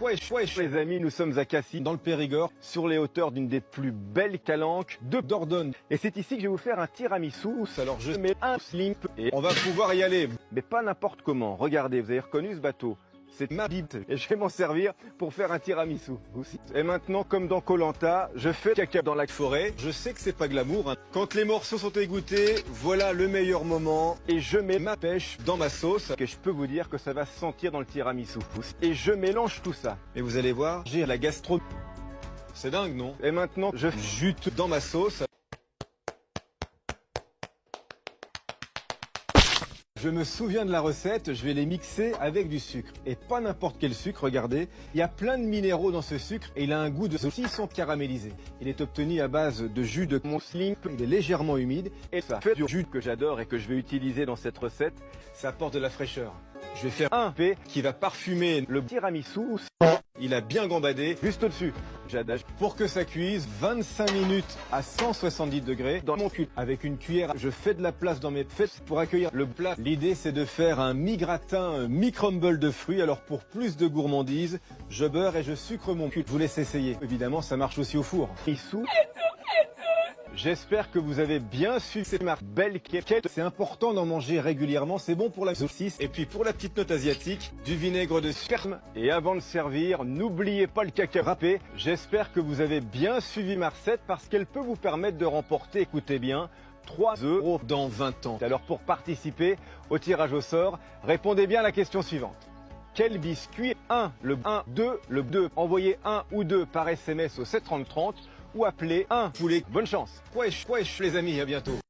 Wesh les amis, nous sommes à Cassis, dans le Périgord, sur les hauteurs d'une des plus belles calanques de Dordogne. Et c'est ici que je vais vous faire un tiramisu. Alors je mets un slip et on va pouvoir y aller. Mais pas n'importe comment. Regardez, vous avez reconnu ce bateau? C'est ma bite et je vais m'en servir pour faire un tiramisu aussi. Et maintenant, comme dans Koh-Lanta, je fais caca dans la forêt. Je sais que c'est pas glamour, hein. Quand les morceaux sont égouttés, voilà le meilleur moment. Et je mets ma pêche dans ma sauce. Et je peux vous dire que ça va se sentir dans le tiramisu. Et je mélange tout ça. Et vous allez voir, j'ai la gastro. C'est dingue, non? Et maintenant, je jute dans ma sauce. Je me souviens de la recette, je vais les mixer avec du sucre. Et pas n'importe quel sucre, regardez. Il y a plein de minéraux dans ce sucre et il a un goût de saucisson caramélisé. Il est obtenu à base de jus de mon slip, il est légèrement humide. Et ça fait du jus que j'adore et que je vais utiliser dans cette recette. Ça apporte de la fraîcheur. Je vais faire un P qui va parfumer le tiramisu. Il a bien gambadé juste au-dessus. J'adage pour que ça cuise 25 minutes à 170 degrés dans mon cul. Avec une cuillère, je fais de la place dans mes fesses pour accueillir le plat. L'idée, c'est de faire un mi-gratin, mi-crumble de fruits. Alors pour plus de gourmandise, je beurre et je sucre mon cul. Je vous laisse essayer. Évidemment, ça marche aussi au four. J'espère que vous avez bien suivi ma belle quéquette. C'est important d'en manger régulièrement, c'est bon pour la saucisse. Et puis pour la petite note asiatique, du vinaigre de sperme. Et avant de servir, n'oubliez pas le caca râpé. J'espère que vous avez bien suivi ma recette parce qu'elle peut vous permettre de remporter, écoutez bien, 3 € dans 20 ans. Alors pour participer au tirage au sort, répondez bien à la question suivante. Quel biscuit? 1, le 1, 2, le 2. Envoyez 1 ou 2 par SMS au 730 30 ou appelez 1 poulet. Bonne chance. Wesh les amis, à bientôt.